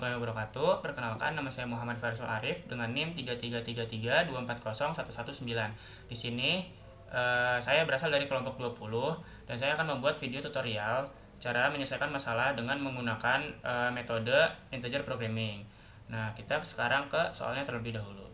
warahmatullahi wabarakatuh. Perkenalkan, nama saya Muhammad Farisul Arif dengan NIM 3333240119. Di sini saya berasal dari kelompok 20 dan saya akan membuat video tutorial cara menyelesaikan masalah dengan menggunakan metode integer programming. Nah, kita sekarang ke soalnya terlebih dahulu.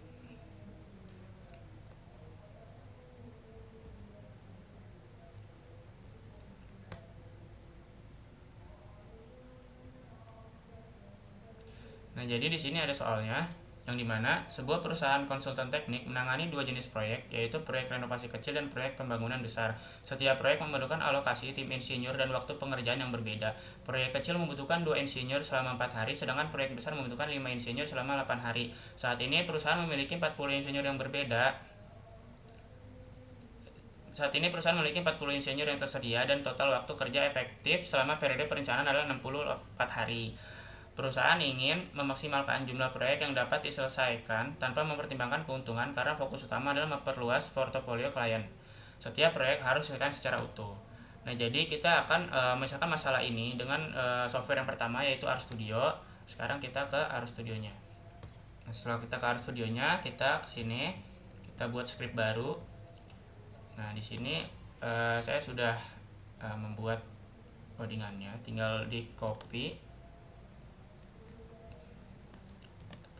Nah, jadi di sini ada soalnya yang dimana sebuah perusahaan konsultan teknik menangani dua jenis proyek, yaitu proyek renovasi kecil dan proyek pembangunan besar. Setiap proyek memerlukan alokasi tim insinyur dan waktu pengerjaan yang berbeda. Proyek kecil membutuhkan 2 insinyur selama 4 hari, sedangkan proyek besar membutuhkan 5 insinyur selama 8 hari. Saat ini perusahaan memiliki 40 insinyur yang berbeda. Saat ini perusahaan memiliki 40 insinyur yang tersedia dan total waktu kerja efektif selama periode perencanaan adalah 64 hari. Perusahaan ingin memaksimalkan jumlah proyek yang dapat diselesaikan tanpa mempertimbangkan keuntungan karena fokus utama adalah memperluas portofolio klien. Setiap proyek harus diselesaikan secara utuh. Nah, jadi kita akan menyelesaikan masalah ini dengan software yang pertama, yaitu RStudio. Sekarang kita ke RStudionya. Nah, setelah kita ke RStudionya, kita ke sini, kita buat script baru. Nah, di sini saya sudah membuat codingannya, tinggal di copy,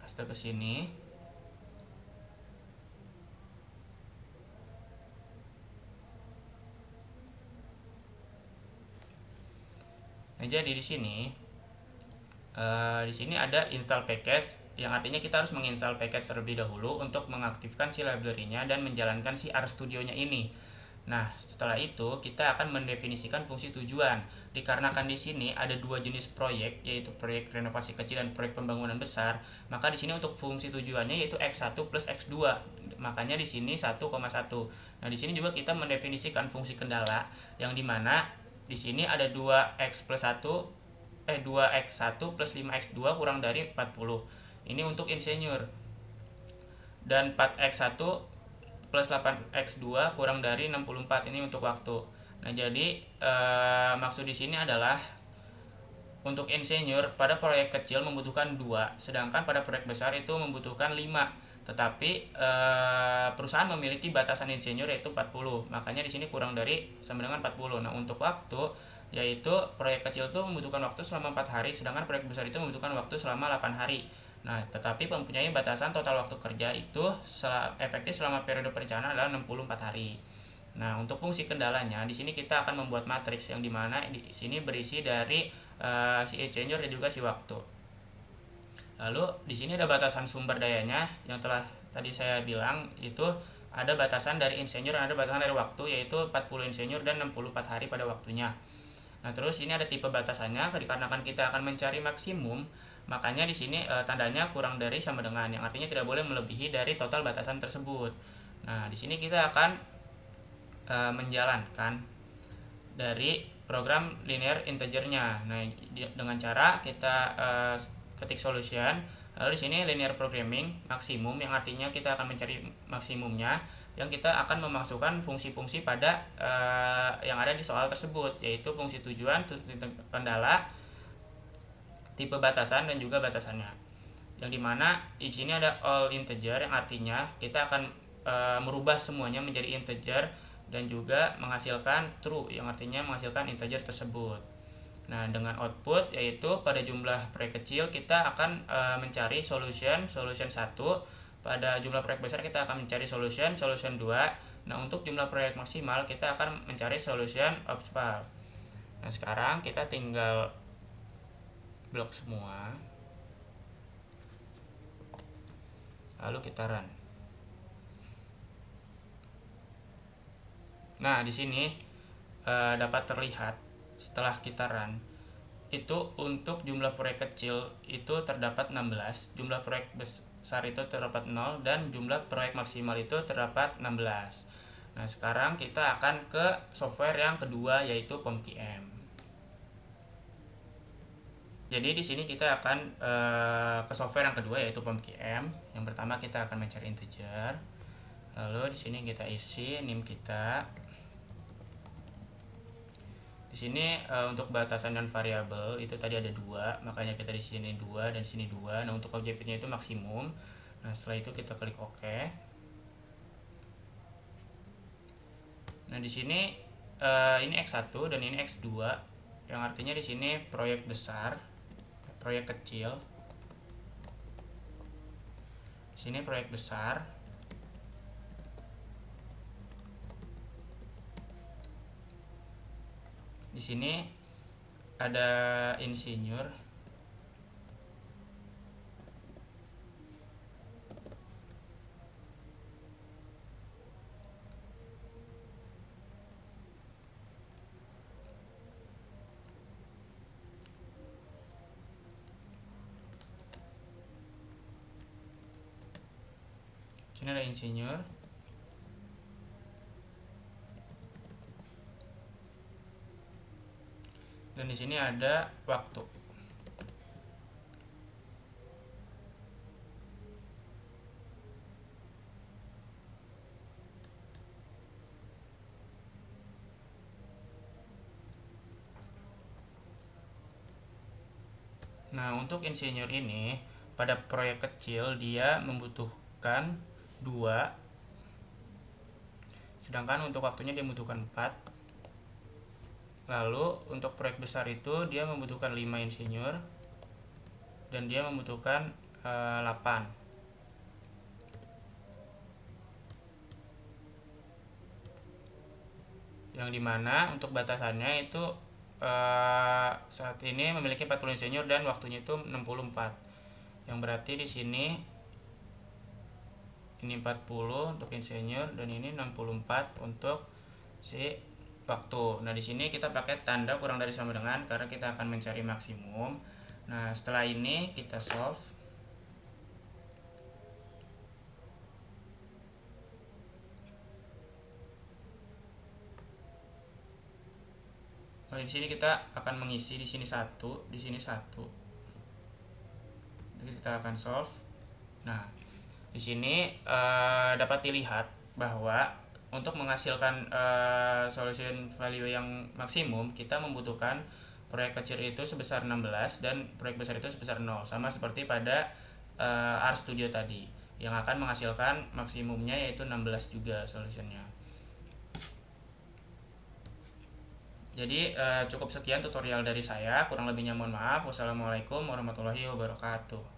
paste ke sini. Nah, jadi di sini ada install package, yang artinya kita harus menginstal package terlebih dahulu untuk mengaktifkan si library-nya dan menjalankan si RStudio-nya ini. Nah, setelah itu kita akan mendefinisikan fungsi tujuan. Dikarenakan di sini ada dua jenis proyek, yaitu proyek renovasi kecil dan proyek pembangunan besar, maka di sini untuk fungsi tujuannya yaitu X1 plus X2. Makanya di sini 1,1. Nah, di sini juga kita mendefinisikan fungsi kendala, yang dimana di sini ada 2x1 plus 5x2 kurang dari 40. Ini untuk insinyur. Dan 4x1 plus 8x2 kurang dari 64, ini untuk waktu. Nah, jadi maksud di sini adalah untuk insinyur pada proyek kecil membutuhkan 2, sedangkan pada proyek besar itu membutuhkan 5. Tetapi perusahaan memiliki batasan insinyur yaitu 40. Makanya di sini kurang dari sama dengan 40. Nah, untuk waktu yaitu proyek kecil itu membutuhkan waktu selama 4 hari, sedangkan proyek besar itu membutuhkan waktu selama 8 hari. Nah, tetapi mempunyai batasan total waktu kerja itu efektif selama periode perencanaan adalah 64 hari. Nah, untuk fungsi kendalanya di sini kita akan membuat matriks yang dimana di sini berisi dari si insinyur dan juga si waktu. Lalu di sini ada batasan sumber dayanya yang telah tadi saya bilang, itu ada batasan dari insinyur dan ada batasan dari waktu, yaitu 40 insinyur dan 64 hari pada waktunya. Nah, terus ini ada tipe batasannya, dikarenakan kita akan mencari maksimum, makanya di sini tandanya kurang dari sama dengan, yang artinya tidak boleh melebihi dari total batasan tersebut. Nah, di sini kita akan menjalankan dari program linear integernya. Nah, dengan cara kita ketik solution, lalu di sini linear programming maksimum, yang artinya kita akan mencari maksimumnya, yang kita akan memasukkan fungsi-fungsi pada yang ada di soal tersebut, yaitu fungsi tujuan, kendala, tipe batasan dan juga batasannya. Yang dimana di sini ada all integer, yang artinya kita akan merubah semuanya menjadi integer dan juga menghasilkan true, yang artinya menghasilkan integer tersebut. Nah, dengan output yaitu pada jumlah proyek kecil kita akan mencari solution 1, pada jumlah proyek besar kita akan mencari solution 2. Nah, untuk jumlah proyek maksimal kita akan mencari solution optimal. Nah, sekarang kita tinggal blok semua, lalu kita run. Nah, di sini dapat terlihat setelah kita run itu untuk jumlah proyek kecil itu terdapat 16, jumlah proyek besar itu terdapat 0, dan jumlah proyek maksimal itu terdapat 16. Nah, sekarang kita akan ke software yang kedua, yaitu POMQM. Jadi di sini kita akan ke software yang kedua, yaitu POMQM. Yang pertama kita akan mencari integer. Lalu di sini kita isi NIM kita. Di sini untuk batasan dan variabel itu tadi ada dua, makanya kita di sini dua dan di sini dua. Nah untuk objektifnya itu maksimum. Nah setelah itu kita klik OK. Nah di sini ini X1 dan ini X2, yang artinya di sini proyek besar, proyek kecil. Di sini proyek besar. Di sini ada insinyur. Di sini ada insinyur. Dan di sini ada waktu. Nah, untuk insinyur ini pada proyek kecil dia membutuhkan 2, sedangkan untuk waktunya dia membutuhkan 4. Lalu untuk proyek besar itu dia membutuhkan 5 insinyur dan dia membutuhkan 8. Yang dimana untuk batasannya itu saat ini memiliki 40 insinyur dan waktunya itu 64. Yang berarti di sini ini 40 untuk insinyur dan ini 64 untuk si waktu. Nah, di sini kita pakai tanda kurang dari sama dengan karena kita akan mencari maksimum. Nah, setelah ini kita solve. Nah, di sini kita akan mengisi di sini 1, di sini 1. Jadi kita akan solve. Nah, di sini dapat dilihat bahwa untuk menghasilkan solution value yang maksimum kita membutuhkan proyek kecil itu sebesar 16 dan proyek besar itu sebesar 0, sama seperti pada RStudio tadi yang akan menghasilkan maksimumnya yaitu 16 juga solutionnya. Jadi cukup sekian tutorial dari saya, kurang lebihnya mohon maaf. Wassalamualaikum warahmatullahi wabarakatuh.